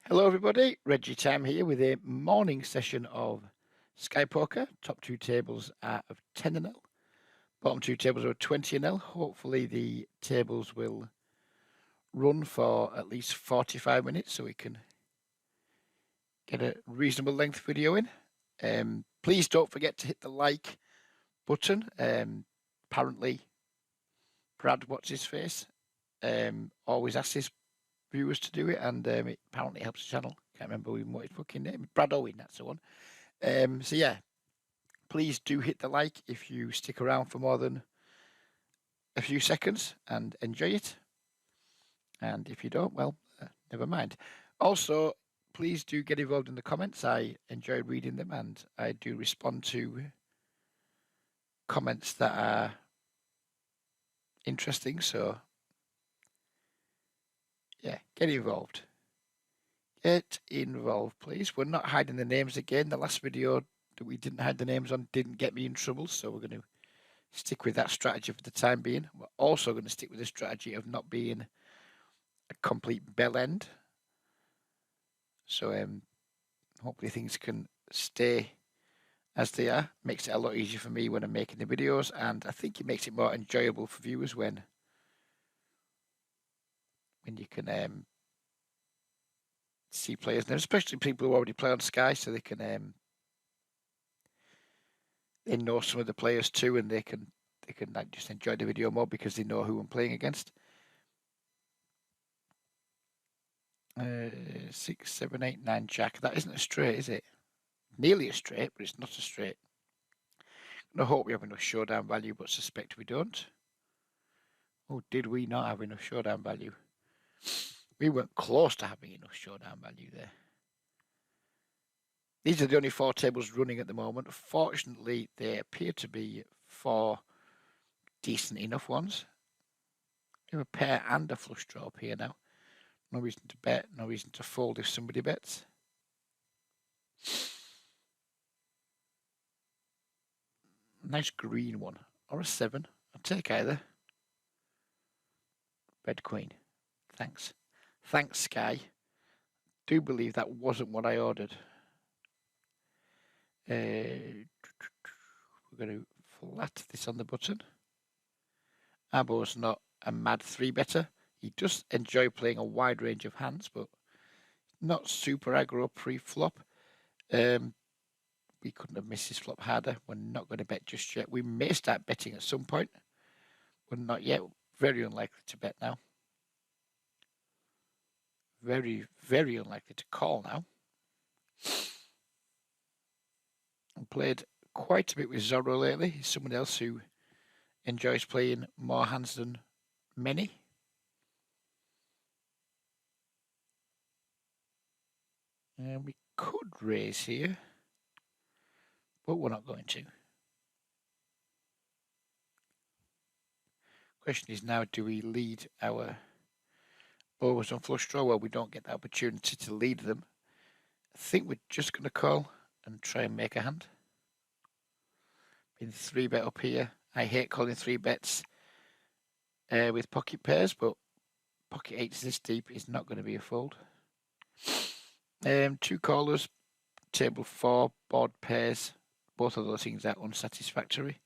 Hello, everybody. Reggie Tam here with a morning session of Sky Poker. Top two tables are of 10-0. Bottom two tables are 20-0. Hopefully, the tables will run for at least 45 minutes so we can get a reasonable length video in. Please don't forget to hit the like button. Apparently, Brad, what's his face, always asks his viewers to do it, and it apparently helps the channel. Can't remember even what his fucking name. Brad Owen, that's the one. So yeah, please do hit the like if you stick around for more than a few seconds and enjoy it. And if you don't, well, never mind. Also, please do get involved in the comments. I enjoy reading them, and I do respond to comments that are interesting. So yeah, get involved. Get involved, please. We're not hiding the names again. The last video that we didn't hide the names on didn't get me in trouble, so we're going to stick with that strategy for the time being. We're also going to stick with the strategy of not being a complete bell end. So hopefully things can stay as they are. Makes it a lot easier for me when I'm making the videos, and I think it makes it more enjoyable for viewers when you can see players, and especially people who already play on Sky, so they can they know some of the players too, and they can like just enjoy the video more because they know who I'm playing against. 6, 7, 8, 9 Jack. That isn't a straight, is it? Nearly a straight, but it's not a straight. I hope we have enough showdown value, but suspect we don't. Oh, did we not have enough showdown value? We weren't close to having enough showdown value there. These are the only four tables running at the moment. Fortunately, they appear to be four decent enough ones. We have a pair and a flush draw up here now. No reason to bet, no reason to fold if somebody bets. Nice green one. Or a 7. I'll take either. Red Queen. Thanks. Thanks, Sky. Do believe that wasn't what I ordered. We're going to flat this on the button. Abo's not a mad 3-better. He does enjoy playing a wide range of hands, but not super aggro pre-flop. We couldn't have missed his flop harder. We're not going to bet just yet. We may start betting at some point. We're not yet. Very unlikely to bet now. Very, very unlikely to call now. I played quite a bit with Zorro lately. He's someone else who enjoys playing more hands than many. And we could raise here, but we're not going to. Question is now, do we lead our overs on flush draw? Well, we don't get the opportunity to lead them. I think we're just going to call and try and make a hand. Been 3-bet up here. I hate calling 3-bets with pocket pairs, but pocket 8s this deep is not going to be a fold. 2 callers, table 4, board pairs. Both of those things are unsatisfactory,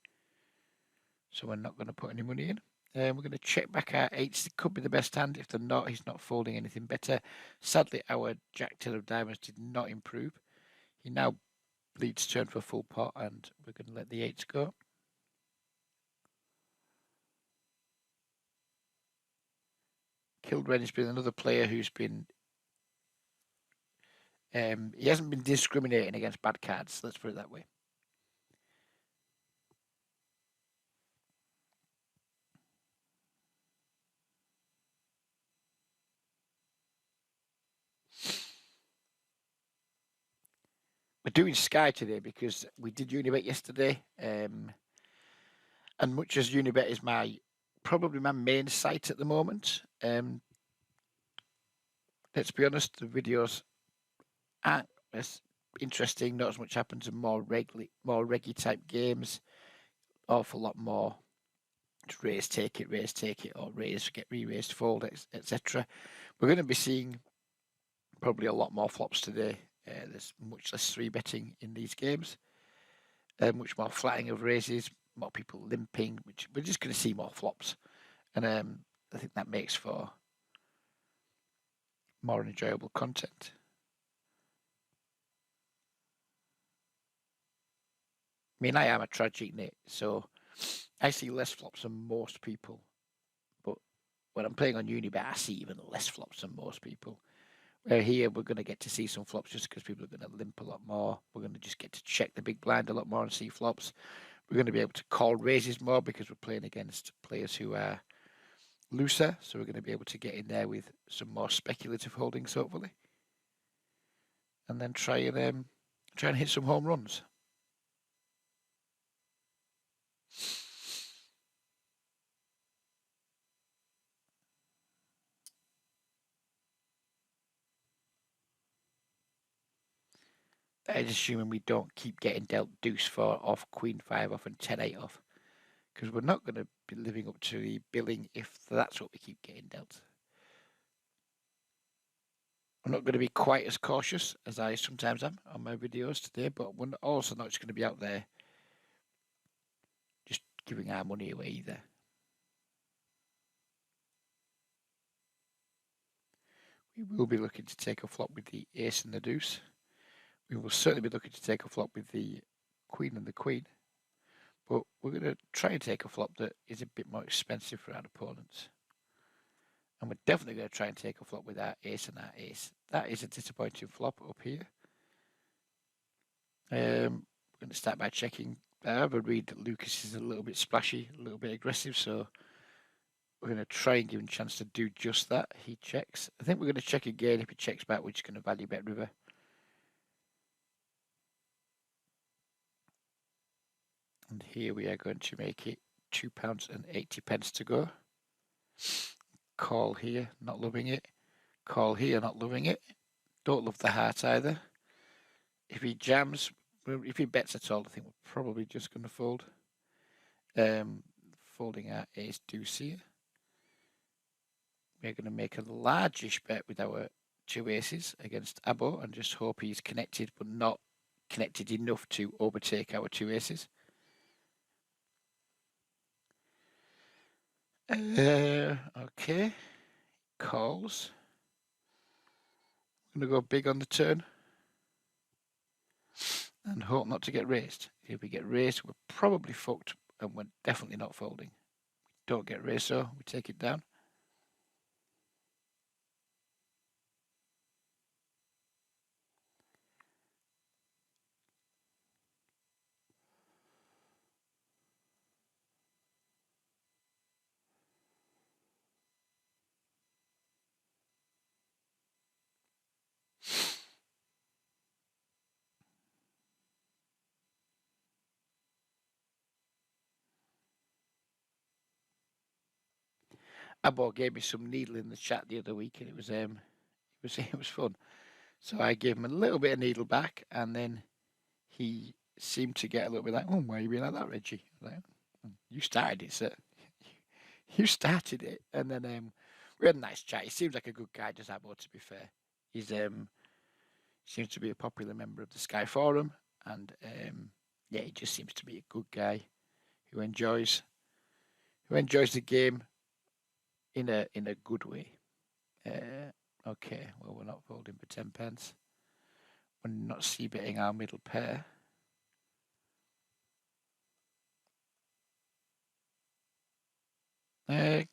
so we're not going to put any money in. We're going to check back our 8s. It could be the best hand. If they're not, he's not folding anything better. Sadly, our Jack 10 of diamonds did not improve. He now leads turn for full pot, and we're going to let the 8s go. Kildren has been another player who's been... he hasn't been discriminating against bad cards, let's put it that way. We're doing Sky today because we did Unibet yesterday. And much as Unibet is probably my main site at the moment, let's be honest, the videos aren't as interesting. Not as much happens in more reggy type games. Awful lot more raise, take it, or raise, get re-raised, fold, etc. We're going to be seeing Probably a lot more flops today. There's much less 3-betting in these games. Much more flattening of raises, more people limping, which we're just going to see more flops. And I think that makes for more enjoyable content. I mean, I am a tragic Nit, so I see less flops than most people. But when I'm playing on Unibet, I see even less flops than most people. Where here, we're going to get to see some flops just because people are going to limp a lot more. We're going to just get to check the big blind a lot more and see flops. We're going to be able to call raises more because we're playing against players who are looser. So we're going to be able to get in there with some more speculative holdings, hopefully. And then try and hit some home runs. That is assuming we don't keep getting dealt deuce 4 off, queen 5 off, and 10-8 off. Because we're not going to be living up to the billing if that's what we keep getting dealt. I'm not going to be quite as cautious as I sometimes am on my videos today, but we're also not just going to be out there just giving our money away either. We will be looking to take a flop with the ace and the deuce. We will certainly be looking to take a flop with the queen and the queen. But we're going to try and take a flop that is a bit more expensive for our opponents. And we're definitely going to try and take a flop with our ace and our ace. That is a disappointing flop up here. We're going to start by checking. I have a read that Lucas is a little bit splashy, a little bit aggressive, so we're going to try and give him a chance to do just that. He checks. I think we're going to check again. If he checks back, we're just going to value bet river. And here we are going to make it £2.80 to go. Call here, not loving it. Call here, not loving it. Don't love the heart either. If he jams, if he bets at all, I think we're probably just going to fold. Folding our ace deuce here. We're going to make a largish bet with our 2 aces against Abo and just hope he's connected, but not connected enough to overtake our 2 aces. Okay. Calls. I'm going to go big on the turn and hope not to get raised. If we get raised, we're probably fucked and we're definitely not folding. Don't get raised, so we take it down. Abo gave me some needle in the chat the other week, and it was fun. So I gave him a little bit of needle back, and then he seemed to get a little bit like, "Oh, why are you being like that, Reggie?" Like, "You started it, sir. You started it." And then we had a nice chat. He seems like a good guy, does Abo, to be fair. He's seems to be a popular member of the Sky Forum, and yeah, he just seems to be a good guy who enjoys the game in a good way. Okay, well, we're not folding for 10p. We're not c-betting our middle pair. I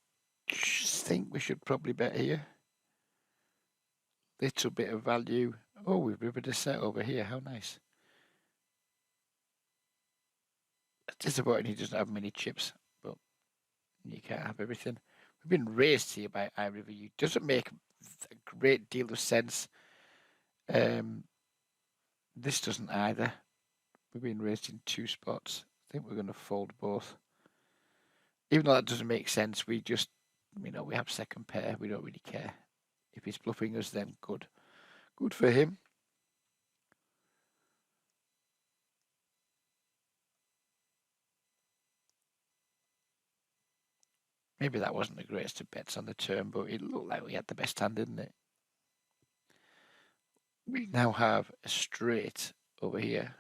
think we should probably bet here. Little bit of value. Oh, we've rivered a set over here. How nice. It's disappointing he doesn't have many chips, but you can't have everything. We've been raised here by iRiver. Doesn't make a great deal of sense. This doesn't either. We've been raised in 2 spots. I think we're going to fold both. Even though that doesn't make sense, we just, we have second pair. We don't really care. If he's bluffing us, then good. Good for him. Maybe that wasn't the greatest of bets on the turn, but it looked like we had the best hand, didn't it? We now have a straight over here.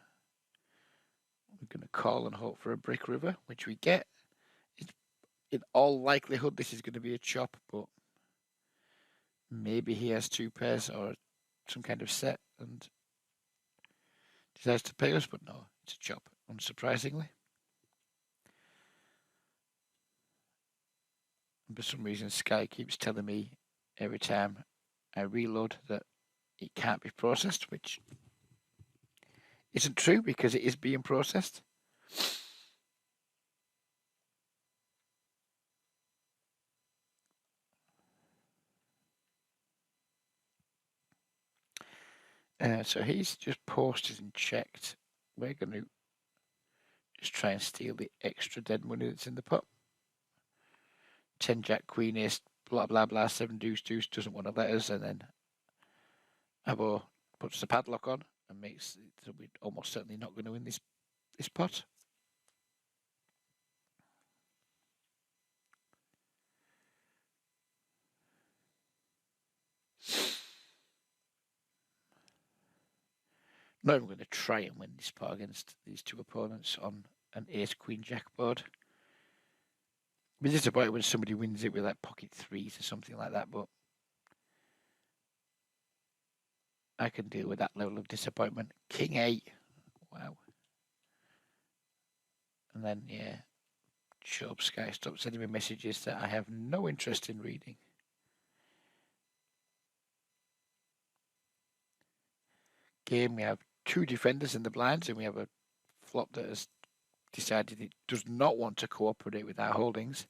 We're going to call and hope for a brick river, which we get. In all likelihood, this is going to be a chop, but maybe he has two pairs or some kind of set and decides to pay us, but no, it's a chop, unsurprisingly. And for some reason, Sky keeps telling me every time I reload that it can't be processed, which isn't true because it is being processed. So he's just posted and checked. We're going to just try and steal the extra dead money that's in the pot. 10 Jack Queen Ace, blah blah blah, 7 Deuce Deuce doesn't want to let us, and then Abo puts the padlock on and makes it so we're almost certainly not going to win this pot. Not even going to try and win this pot against these two opponents on an Ace Queen Jack board. I'd be disappointed when somebody wins it with like pocket threes or something like that, but I can deal with that level of disappointment. King 8. Wow. And then, yeah, Job Sky, stop sending me messages that I have no interest in reading. Game, we have two defenders in the blinds, and we have a flop that has decided it does not want to cooperate with our holdings.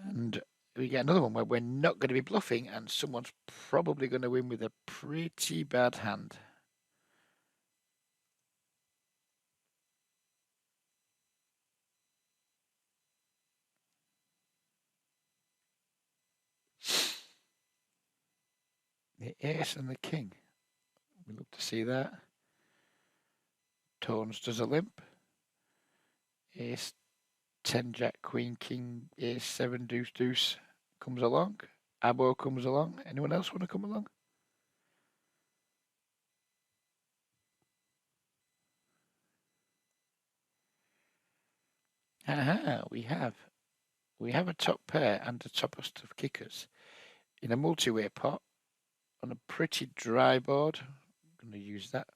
And we get another one where we're not going to be bluffing, and someone's probably going to win with a pretty bad hand. The ace and the king. We love to see that. Tones does a limp. Ace, 10 Jack Queen King, Ace 7 Deuce Deuce comes along. Abo comes along. Anyone else want to come along? Aha, we have a top pair and a topest of kickers in a multi-way pot on a pretty dry board. I'm going to use that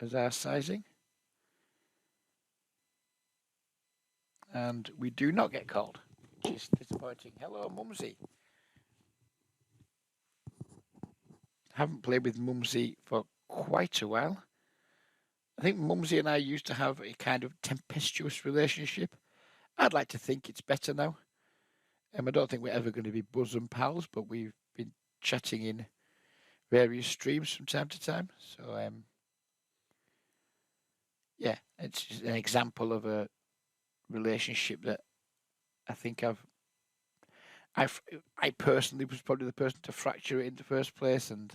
as our sizing. And we do not get called, which is disappointing. Hello, Mumsy. Haven't played with Mumsy for quite a while. I think Mumsy and I used to have a kind of tempestuous relationship. I'd like to think it's better now. I don't think we're ever going to be bosom pals, but we've been chatting in various streams from time to time. So, yeah, it's just an example of a relationship that I think I personally was probably the person to fracture it in the first place, and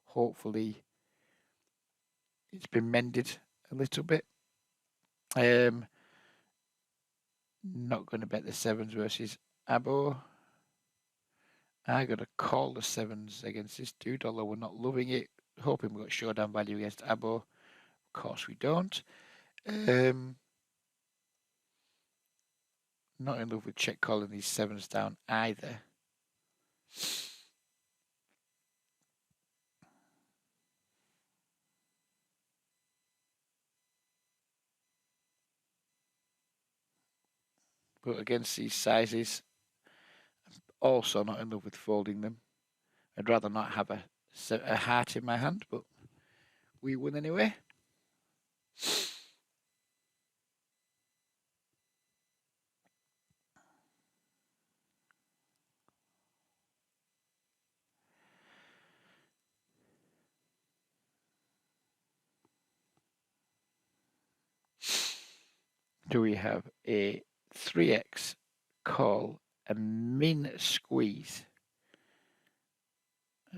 hopefully it's been mended a little bit. Not going to bet the sevens versus Abo. I got to call the sevens against this dude, although we're not loving it. Hoping we got showdown value against Abo. Of course we don't. Not in love with check calling these sevens down either. But against these sizes, I'm also not in love with folding them. I'd rather not have a heart in my hand, but we win anyway. Do we have a 3x call, a min squeeze?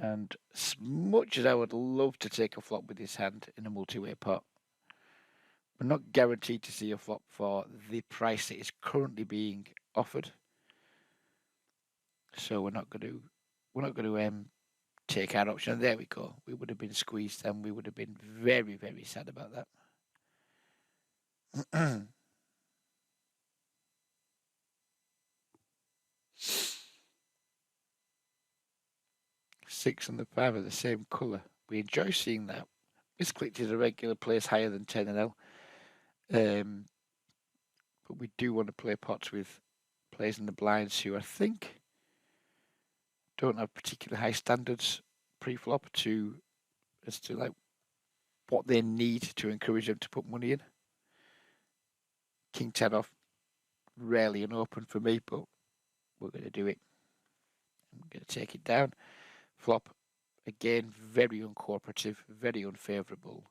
And as much as I would love to take a flop with this hand in a multi-way pot, we're not guaranteed to see a flop for the price that is currently being offered. So we're not going to take our option. And there we go. We would have been squeezed and we would have been very, very sad about that. 6 and the 5 are the same colour. We enjoy seeing that. Misclicked is a regular place higher than 10 and L. But we do want to play pots with players in the blinds who I think don't have particularly high standards pre-flop as to like what they need to encourage them to put money in. King 10 off, rarely an open for me, but we're going to do it. I'm going to take it down. Flop, again, very uncooperative, very unfavourable,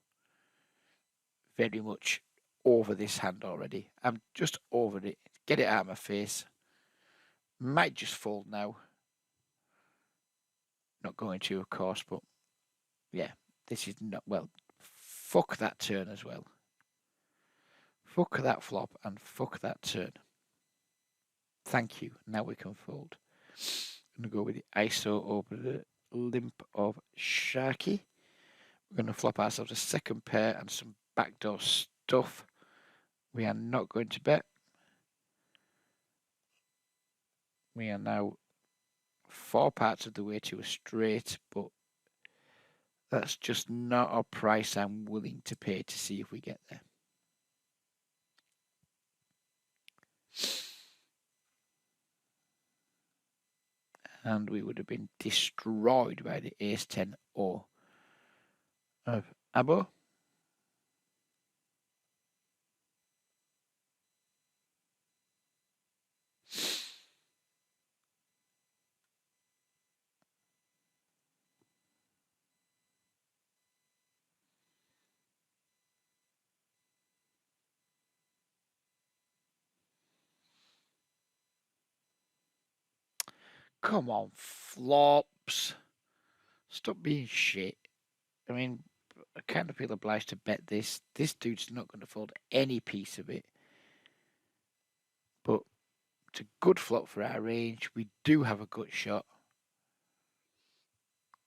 very much over this hand already. I'm just over it. Get it out of my face. Might just fold now. Not going to, of course, but yeah, this is not, well, fuck that turn as well. Fuck that flop and fuck that turn. Thank you. Now we can fold. I'm going to go with the ISO over the limp of Sharky. We're going to flop ourselves a second pair and some backdoor stuff. We are not going to bet. We are now 4 parts of the way to a straight, but that's just not a price I'm willing to pay to see if we get there. And we would have been destroyed by the ace-10 or of Abo. Come on, flops. Stop being shit. I mean, I kind of feel obliged to bet this. This dude's not going to fold any piece of it. But it's a good flop for our range. We do have a gut shot.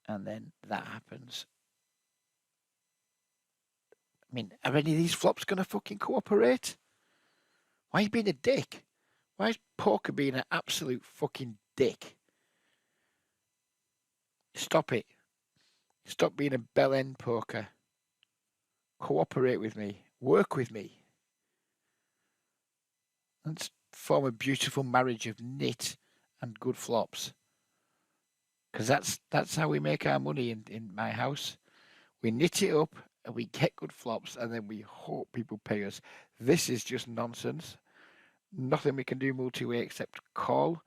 And then that happens. I mean, are any of these flops going to fucking cooperate? Why are you being a dick? Why is poker being an absolute fucking dick? Stop it. Stop being a bell end poker. Cooperate with me. Work with me. Let's form a beautiful marriage of knit and good flops. Because that's how we make our money in my house. We knit it up and we get good flops and then we hope people pay us. This is just nonsense. Nothing we can do multi-way except call.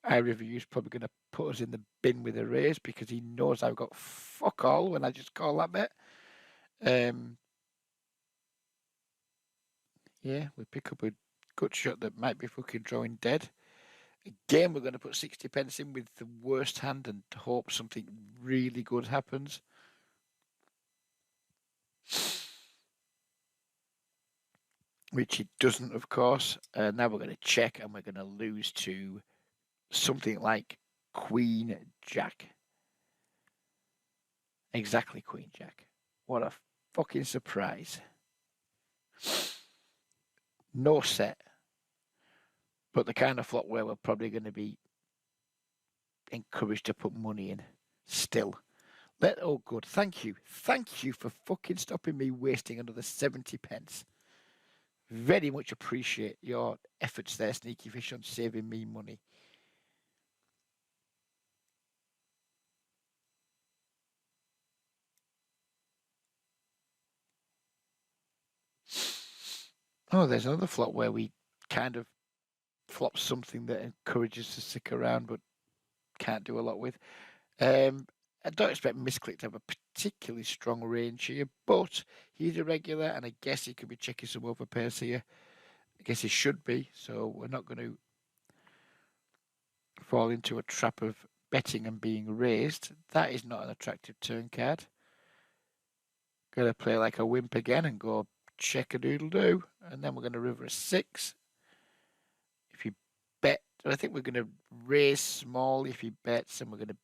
iReview's probably going to put us in the bin with a raise because he knows I've got fuck all when I just call that bet. Yeah, we pick up a good shot that might be fucking drawing dead. Again, we're going to put 60 pence in with the worst hand and hope something really good happens. Which it doesn't, of course. Now we're going to check and we're going to lose to something like Queen Jack. Exactly, Queen Jack. What a fucking surprise. No set. But the kind of flop where we're probably going to be encouraged to put money in still. Oh, good. Thank you. Thank you for fucking stopping me wasting another 70 pence. Very much appreciate your efforts there, Sneaky Fish, on saving me money. Oh, there's another flop where we kind of flop something that encourages to stick around but can't do a lot with. I don't expect Misclick to have a particularly strong range here, but he's a regular and I guess he could be checking some overpairs here. I guess he should be, so we're not going to fall into a trap of betting and being raised. That is not an attractive turn card. Going to play like a wimp again and go check-a-doodle-doo, and then we're going to river a 6. If he bet, I think we're going to raise small if he bets, and we're going to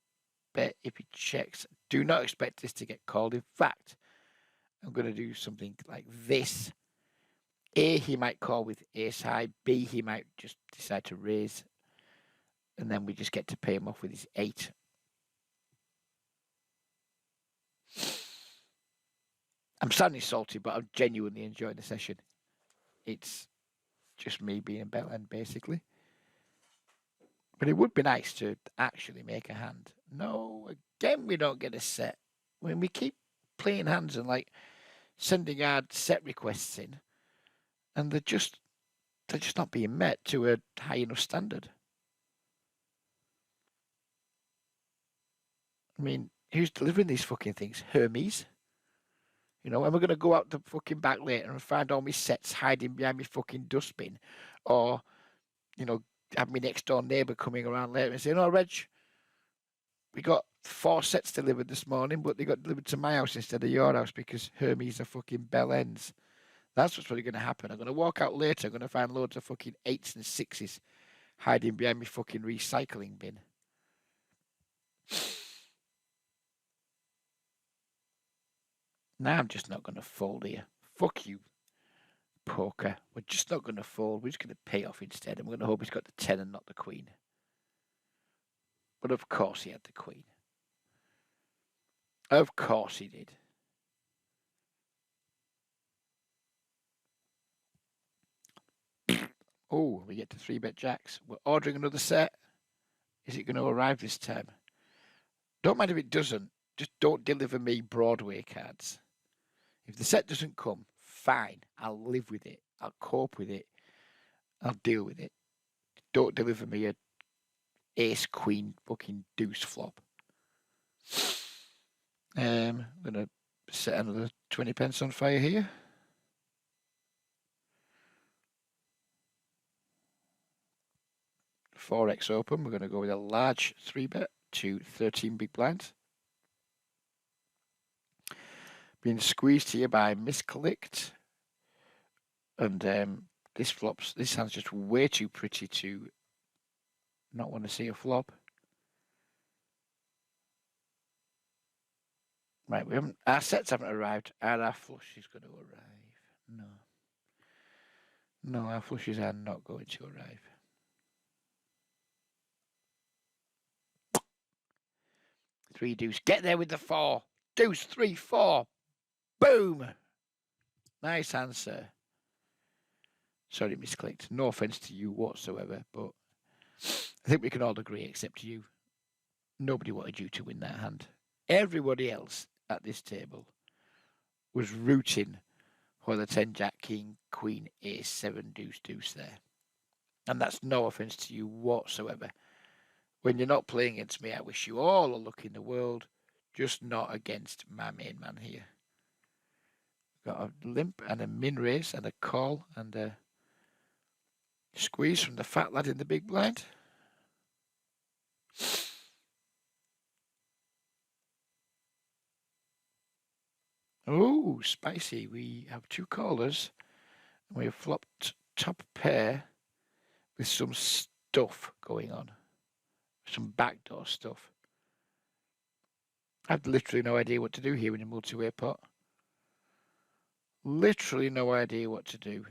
bet if he checks Do not expect this to get called. In fact, I'm going to do something like this. A, he might call with ace high. B, he might just decide to raise. And then we just get to pay him off with his 8. I'm sounding salty, but I'm genuinely enjoying the session. It's just me being a bell end, basically. But it would be nice to actually make a hand. No, again, we don't get a set. When we keep playing hands and like sending our set requests in, and they're just not being met to a high enough standard. I mean, who's delivering these fucking things? Hermes? You know, am I going to go out the fucking back later and find all my sets hiding behind my fucking dustbin? Or, you know, have my next door neighbour coming around later and saying, oh, Reg, we got 4 sets delivered this morning, but they got delivered to my house instead of your house because Hermes are fucking bell ends. That's what's really going to happen. I'm going to walk out later, I'm going to find loads of fucking 8s and 6s hiding behind my fucking recycling bin. Now I'm just not going to fold here. Fuck you, poker. We're just not going to fold. We're just going to pay off instead. And we're going to hope he's got the 10 and not the queen. But of course he had the queen. Of course he did. Oh, we get to 3-bet jacks. We're ordering another set. Is it going to arrive this time? Don't mind if it doesn't. Just don't deliver me Broadway cards. If the set doesn't come, fine. I'll live with it. I'll cope with it. I'll deal with it. Don't deliver me a ace, queen, fucking deuce flop. I'm going to set another 20 pence on fire here. $4x open. We're going to go with a large 3-bet to 13 big blinds. Being squeezed here by misclicked. And this hand's just way too pretty to not want to see a flop. Right, our sets haven't arrived. Are our flushes going to arrive? No, our flushes are not going to arrive. Three deuce. Get there with the 4. Deuce, 3, 4. Boom. Nice answer. Sorry, misclicked. No offense to you whatsoever, but I think we can all agree, except you. Nobody wanted you to win that hand. Everybody else at this table was rooting for the 10 jack king queen ace 7 deuce deuce there. And that's no offense to you whatsoever. When you're not playing against me, I wish you all the luck in the world, just not against my main man here. Got a limp and a min raise and a call and a squeeze from the fat lad in the big blind. Oh, spicy. We have 2 callers. And we have flopped top pair with some stuff going on. Some backdoor stuff. I've literally no idea what to do here in a multi-way pot. Literally no idea what to do.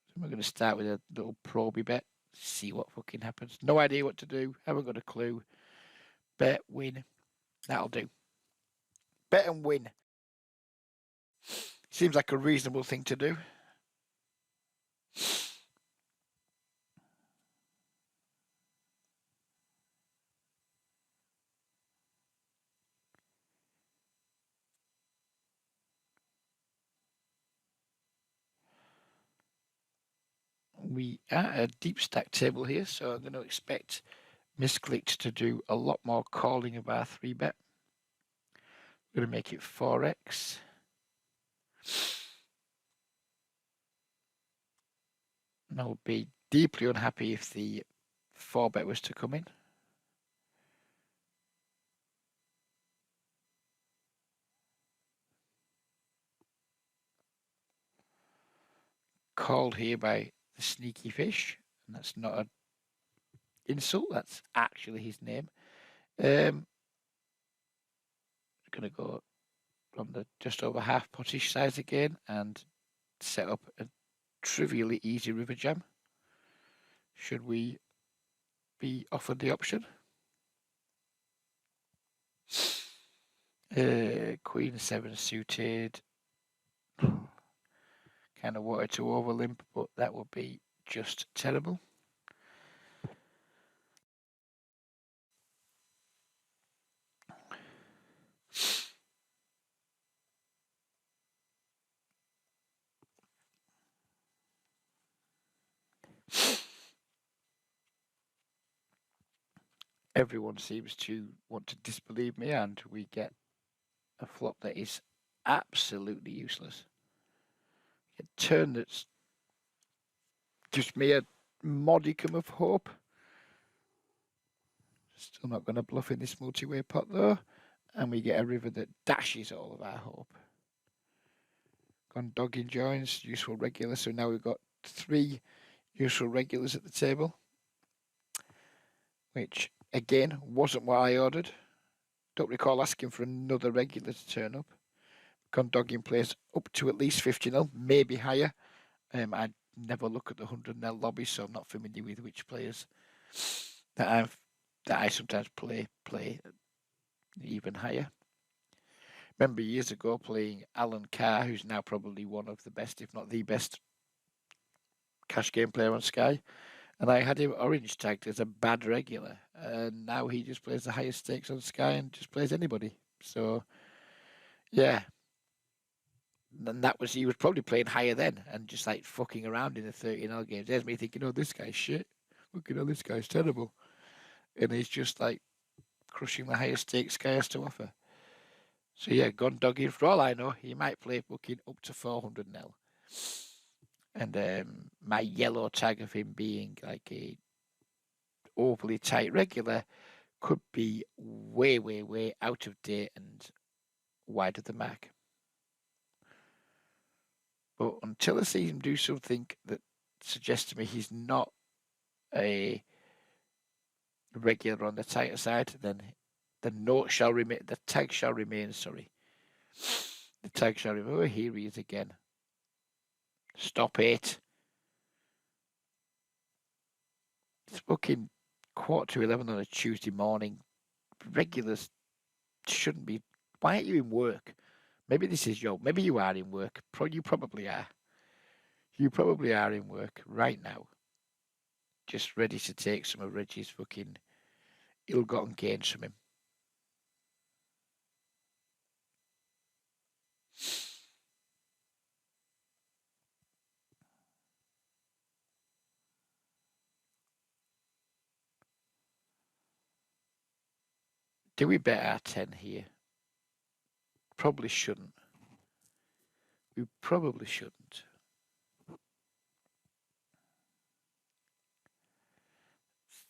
So we're going to start with a little proby bet. See what fucking happens. No idea what to do. Haven't got a clue. Bet, win. That'll do. Bet and win. Seems like a reasonable thing to do. We are at a deep stack table here, so I'm going to expect misclicked to do a lot more calling of our 3-bet. We're going to make it 4x. And I would be deeply unhappy if the 4-bet was to come in. Called here by the sneaky fish, and that's not an insult, that's actually his name. Going to go from the just over half potish size again and set up a trivially easy river jam. Should we be offered the option? Queen 7 suited. Kind of wanted to overlimp, but that would be just terrible. Everyone seems to want to disbelieve me, and we get a flop that is absolutely useless. A turn that's just mere modicum of hope. Still not going to bluff in this multi-way pot though, and we get a river that dashes all of our hope. Gone dogging joins, useful regular, so now we've got 3 useful regulars at the table, which again wasn't what I ordered. Don't recall asking for another regular to turn up. Gone dogging plays up to at least 50-0, maybe higher. I never look at the 100-0 lobby, so I'm not familiar with which players that I sometimes play even higher. Remember years ago playing Alan Carr, who's now probably one of the best, if not the best, cash game player on Sky, and I had him orange tagged as a bad regular, and now he just plays the highest stakes on Sky and just plays anybody. So, yeah. And he was probably playing higher then and just like fucking around in the 30-0 games. There's me thinking, oh, this guy's shit. Look, this guy's terrible. And he's just like crushing the highest stakes Sky has to offer. So yeah, gone dogging. For all I know, he might play booking up to 400-0. And my yellow tag of him being like a overly tight regular could be way, way, way out of date and wide of the mark. But until I see him do something that suggests to me he's not a regular on the tighter side, then the note shall remain. The tag shall remain. Sorry, the tag shall remain. Oh, here he is again. Stop it! It's fucking 11:15 on a Tuesday morning. Regulars shouldn't be. Why aren't you in work? Maybe this is maybe you are in work. You probably are. You probably are in work right now. Just ready to take some of Reggie's fucking ill-gotten gains from him. Do we bet our 10 here? Probably shouldn't. We probably shouldn't.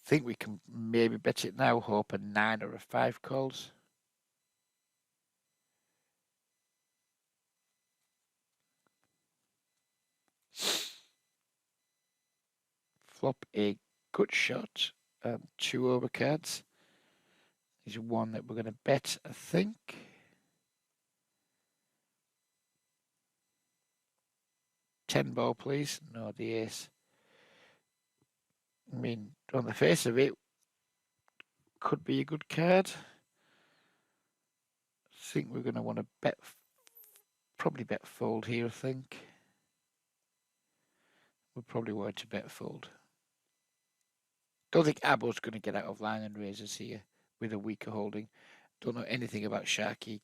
Think we can maybe bet it now, hope a 9 or a 5 calls. Flop a good shot and 2 overcards. Is one that we're going to bet, I think. $10 please. No, the ace. I mean, on the face of it, could be a good card. I think we're going to want to bet, probably bet fold here, I think. We'll probably want to bet fold. Don't think Abo's going to get out of line and raises here with a weaker holding. Don't know anything about Sharky.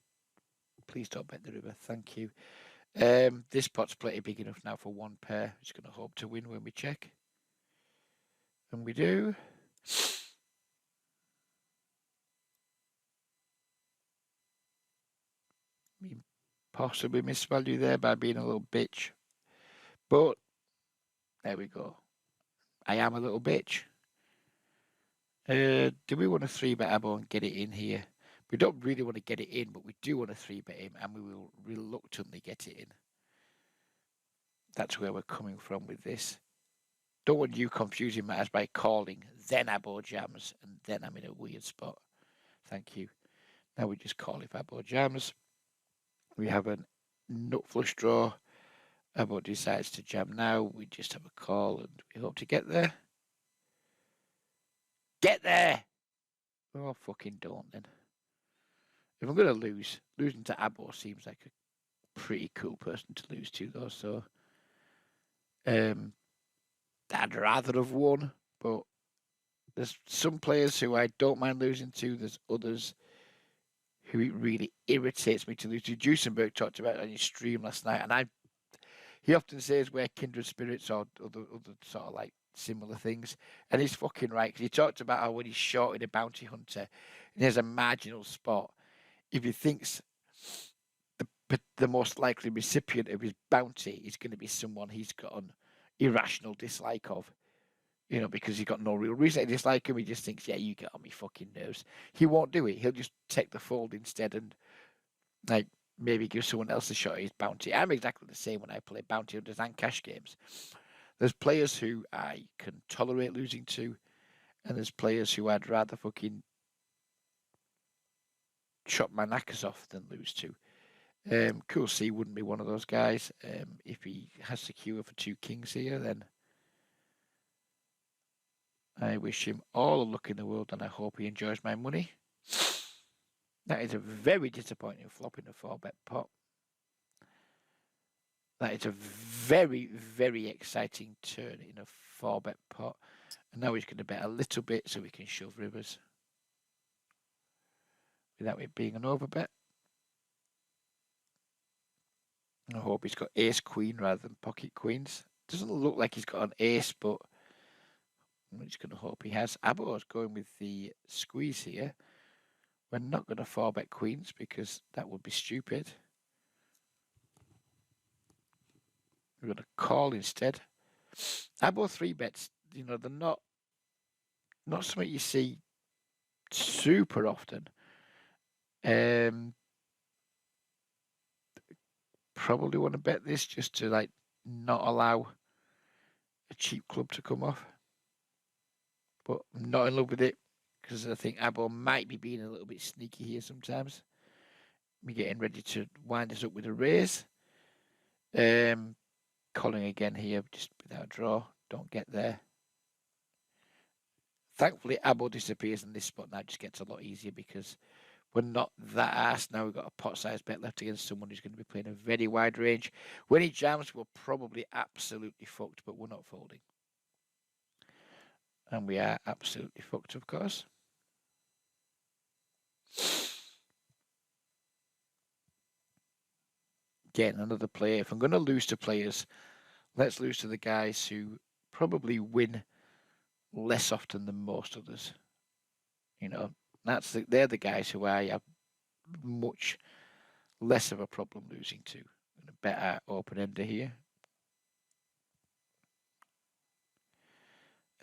Please don't bet the river. Thank you. This pot's plenty big enough now for 1 pair. Just going to hope to win when we check. And we do. We possibly misvalue there by being a little bitch. But there we go. I am a little bitch. Do we want to 3-bet Abo and get it in here? We don't really want to get it in, but we do want to 3-bet him, and we will reluctantly get it in. That's where we're coming from with this. Don't want you confusing matters by calling, then Abo jams, and then I'm in a weird spot. Thank you. Now we just call if Abo jams. We have a nut flush draw. Abo decides to jam now. We just have a call and we hope to get there. Get there! Oh, fucking don't then. If I'm going to lose, losing to Abo seems like a pretty cool person to lose to, though. So, I'd rather have won, but there's some players who I don't mind losing to. There's others who it really irritates me to lose to. Duesenberg talked about it on his stream last night, and he often says we're kindred spirits or other sort of like similar things, and he's fucking right, because he talked about how when he's shorting a bounty hunter and he has a marginal spot, if he thinks the most likely recipient of his bounty is going to be someone he's got an irrational dislike of, because he's got no real reason to dislike him. He just thinks, yeah, you get on me fucking nerves. He won't do it. He'll just take the fold instead and like maybe give someone else a shot at his bounty. I'm exactly the same when I play bounty hunters and cash games. There's players who I can tolerate losing to, and there's players who I'd rather fucking chop my knackers off than lose to. Cool C wouldn't be one of those guys. If he has secure for 2 kings here, then I wish him all the luck in the world, and I hope he enjoys my money. That is a very disappointing flop in a 4-bet pot. That is a very, very exciting turn in a 4-bet pot. And now he's going to bet a little bit so we can shove rivers without it being an overbet. I hope he's got ace queen rather than pocket queens. Doesn't look like he's got an ace, but I'm just going to hope he has. Abo's going with the squeeze here. We're not going to 4-bet queens because that would be stupid. We're going to call instead. Abo 3-bets, they're not something you see super often. Probably want to bet this just to like not allow a cheap club to come off. But I'm not in love with it because I think Abo might be being a little bit sneaky here sometimes. We're getting ready to wind this up with a raise. Calling again here just without a draw. Don't get there. Thankfully, Abo disappears and this spot now just gets a lot easier because we're not that arsed now. We've got a pot size bet left against someone who's going to be playing a very wide range. When he jams, we're probably absolutely fucked, but we're not folding. And we are absolutely fucked, of course. Again, another player. If I'm going to lose to players, let's lose to the guys who probably win less often than most others. They're the guys who I have much less of a problem losing to. I'm going to bet our open ender here.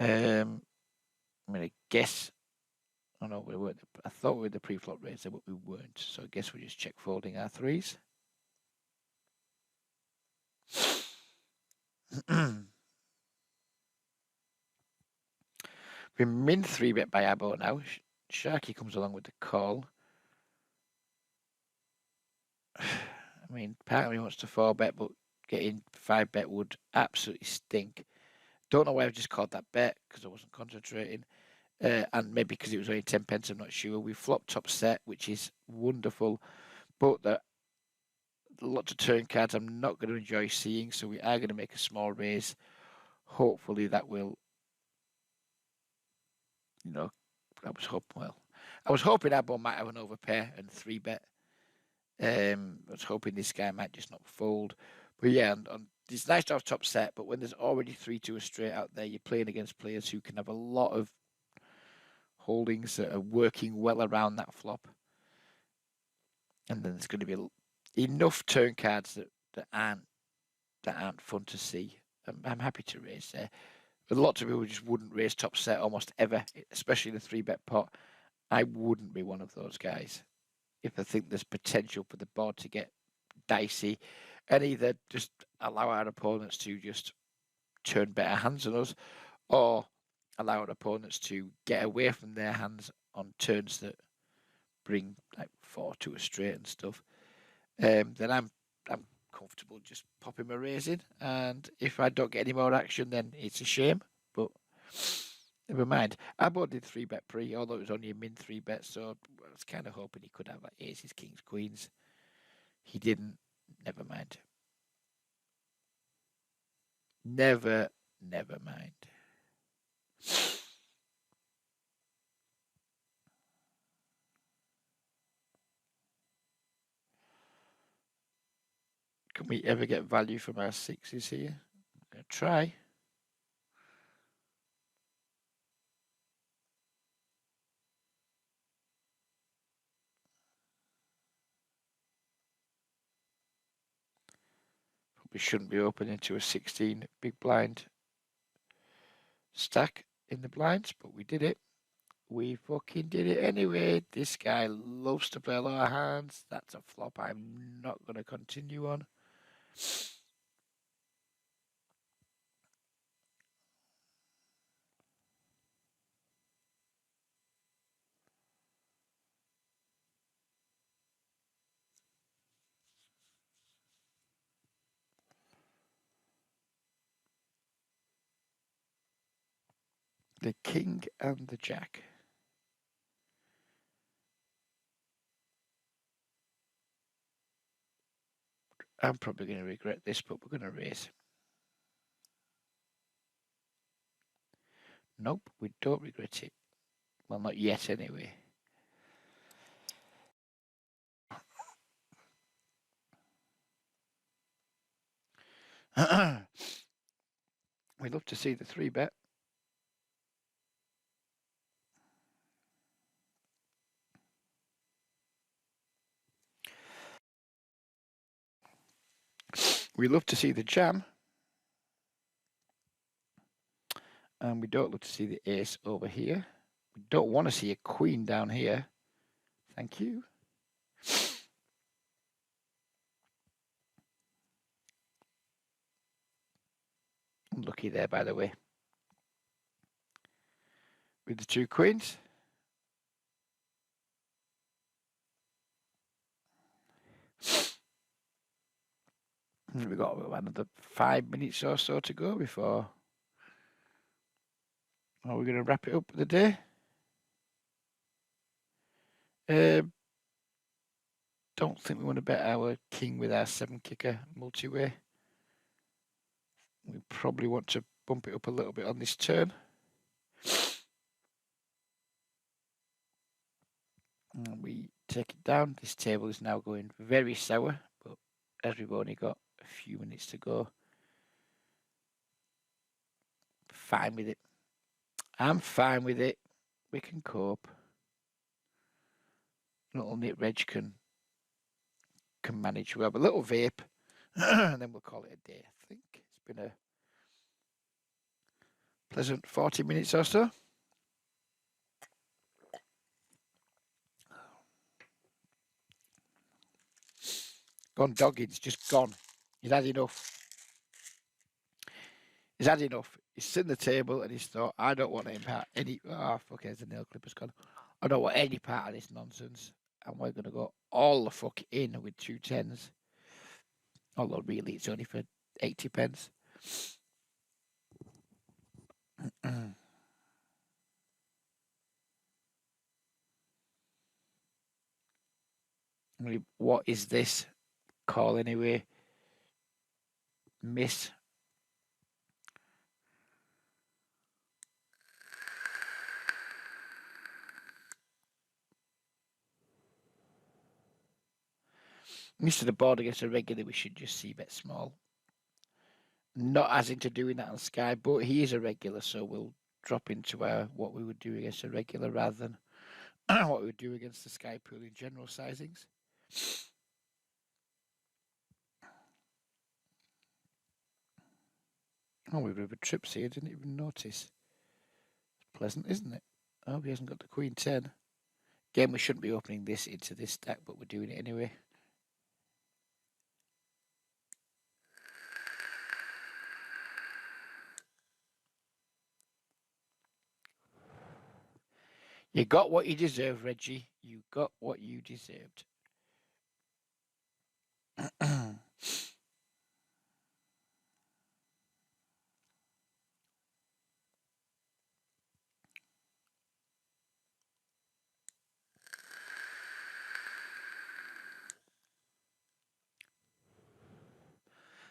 I'm going to guess. Oh no, we weren't. I thought we were the pre-flop raiser, but we weren't. So I guess we just check folding our 3s. We're min 3-bet by Abo now. Sharky comes along with the call. I mean, part of me wants to 4-bet, but getting 5-bet would absolutely stink. Don't know why I've just called that bet because I wasn't concentrating. And maybe because it was only 10 pence, I'm not sure. We flopped top set, which is wonderful, but there are lots of turn cards I'm not going to enjoy seeing, so we are going to make a small raise. Hopefully that will, I was hoping Abo might have an overpair and 3-bet. I was hoping this guy might just not fold. But yeah, it's nice to have top set, but when there's already 3-2 straight out there, you're playing against players who can have a lot of holdings that are working well around that flop. And then there's going to be enough turn cards that aren't fun to see. I'm happy to raise there. But lots of people just wouldn't raise top set almost ever, especially in a 3-bet pot. I wouldn't be one of those guys if I think there's potential for the board to get dicey and either just allow our opponents to just turn better hands on us or allow our opponents to get away from their hands on turns that bring like 4 to a straight and stuff, then I'm comfortable just popping my raise in. And if I don't get any more action, then it's a shame. But never mind. I bought the 3-bet pre, although it was only a min 3-bet, so I was kind of hoping he could have like aces, kings, queens. He didn't. Never mind. Never mind. Can we ever get value from our sixes here? I'm going to try. Probably shouldn't be opening to a 16 big blind stack in the blinds, but we did it. We fucking did it anyway. This guy loves to play a lot of hands. That's a flop I'm not going to continue on. The king and the jack. I'm probably going to regret this, but we're going to raise. Nope, we don't regret it. Well, not yet anyway. We'd love to see the 3-bet. We love to see the jam. And we don't love to see the ace over here. We don't want to see a queen down here. Thank you. Unlucky there, by the way. With the 2 queens. We've got another 5 minutes or so to go before. Are we going to wrap it up for the day? Don't think we want to bet our king with our 7-kicker multi-way. We probably want to bump it up a little bit on this turn. And we take it down. This table is now going very sour, but as we've only got a few minutes to go, fine with it. I'm fine with it. We can cope. Little Nit Reg can manage. We'll have a little vape, and then we'll call it a day. I think it's been a pleasant 40 minutes or so. Gone Doggins, just gone. He's had enough. He's had enough. He's sitting at the table and he's thought, I don't want any part. There's the nail clipper's gone. I don't want any part of this nonsense. And we're going to go all the fuck in with 2 10s. Although really it's only for 80 pence. What is this? Call anyway. Miss. Mr. The board against a regular, we should just see bet small. Not as into doing that on Sky, but he is a regular, so we'll drop into our what we would do against a regular rather than what we would do against the Sky pool in general sizings. Oh, we have a trips here, didn't even notice. It's pleasant, isn't it? Oh, he hasn't got the Queen 10. Again, we shouldn't be opening this into this stack, but we're doing it anyway. You got what you deserved, Reggie. You got what you deserved.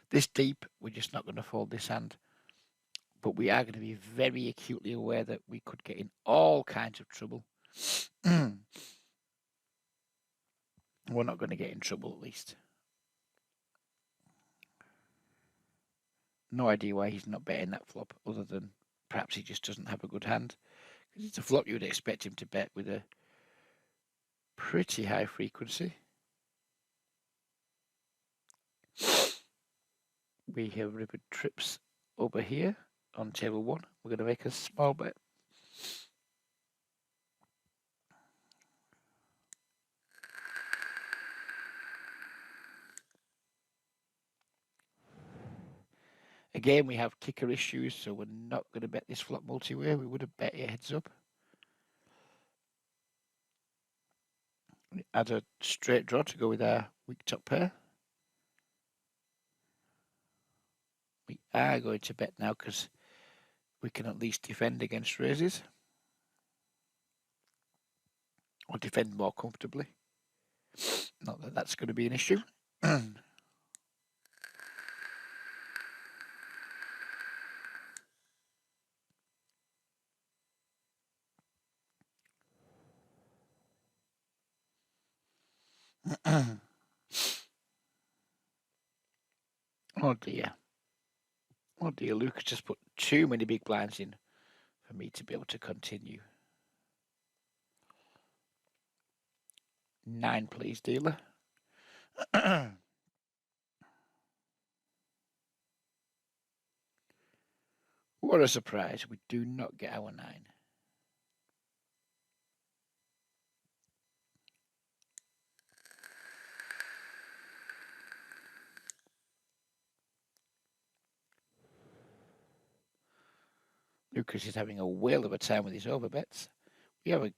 This deep, we're just not going to fold this hand. But we are going to be very acutely aware that we could get in all kinds of trouble. We're not going to get in trouble, at least. No idea why he's not betting that flop, other than perhaps he just doesn't have a good hand. Because it's a flop you would expect him to bet with a pretty high frequency. We have rivered trips over here on table 1. We're going to make a small bet. Again, we have kicker issues, so we're not going to bet this flop multi-way. We would have bet it heads up. Add a straight draw to go with our weak top pair. We are going to bet now because we can at least defend against raises. Or defend more comfortably. Not that that's going to be an issue. Oh dear. Oh dear, Lucas just put too many big blinds in for me to be able to continue. 9, please, dealer. What a surprise. We do not get our 9. Lucas is having a whale of a time with his overbets. We have a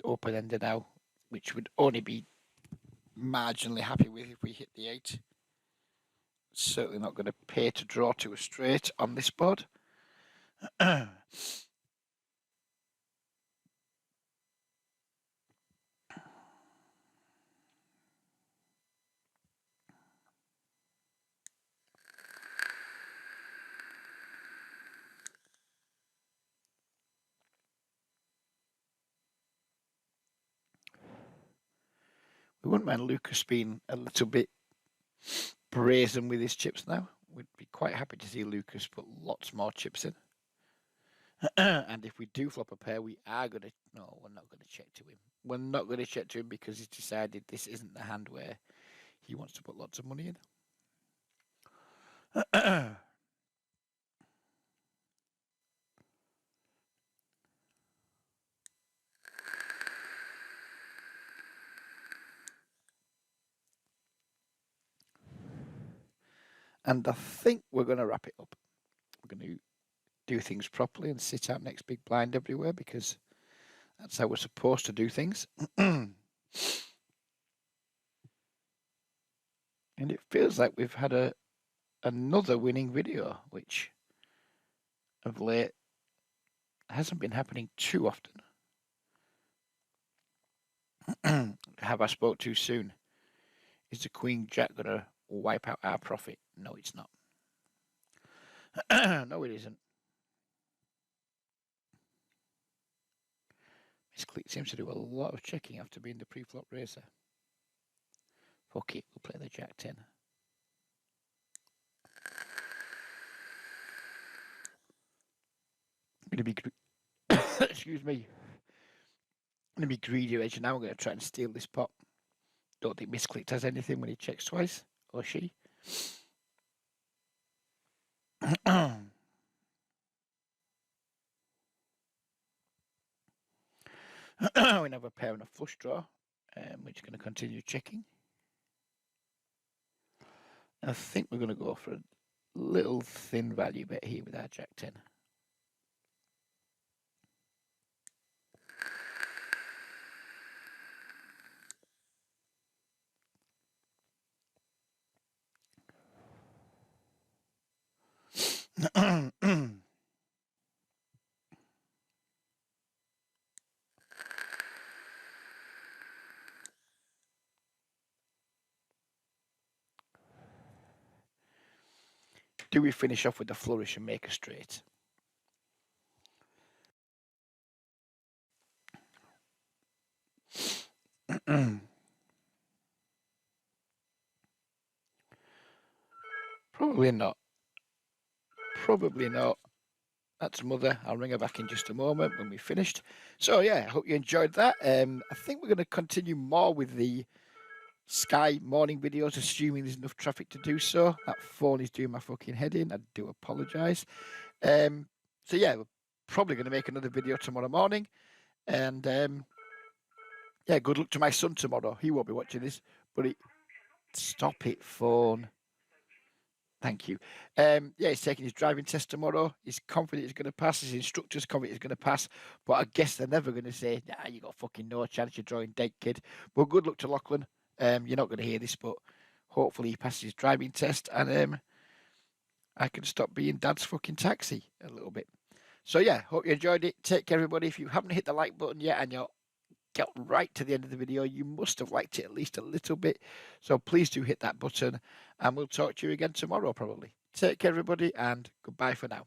open ender now, which would only be marginally happy with if we hit the 8. Certainly not going to pay to draw to a straight on this board. We wouldn't mind Lucas being a little bit brazen with his chips now. We'd be quite happy to see Lucas put lots more chips in. And if we do flop a pair, we are going to... No, we're not going to check to him. We're not going to check to him because he's decided this isn't the hand where he wants to put lots of money in. And I think we're going to wrap it up. We're going to do things properly and sit out next big blind everywhere because that's how we're supposed to do things. And it feels like we've had another winning video, which of late hasn't been happening too often. Have I spoke too soon? Is the Queen Jack going to wipe out our profit? No, it's not. No, it isn't. Miss Click seems to do a lot of checking after being the pre-flop racer. Fuck it, we'll play the Jack 10. I'm going to be... Excuse me. I'm going to be greedy, Reg, and now I'm going to try and steal this pot. Don't think Misclicked has anything when he checks twice, or she. We have a pair and a flush draw, which is going to continue checking. I think we're going to go for a little thin value bet here with our Jack 10. do we finish off with the flourish and make a straight? Probably not. Probably not. That's Mother. I'll ring her back in just a moment when we've finished. So yeah, I hope you enjoyed that. I think we're going to continue more with the Sky morning videos, assuming there's enough traffic to do so. That phone is doing my fucking head in. I do apologise. So yeah, we're probably going to make another video tomorrow morning. And yeah, good luck to my son tomorrow. He won't be watching this, but stop it, phone. Thank you. Yeah, he's taking his driving test tomorrow. He's confident he's going to pass. His instructor's confident he's going to pass. But I guess they're never going to say, nah, you got fucking no chance. You're drawing dead, kid. Well, good luck to Lachlan. You're not going to hear this, but hopefully he passes his driving test and I can stop being dad's fucking taxi a little bit. So yeah, hope you enjoyed it. Take care, everybody. If you haven't hit the like button yet and you're got right to the end of the video, you must have liked it at least a little bit. So please do hit that button and we'll talk to you again tomorrow probably. Take care, everybody, and goodbye for now.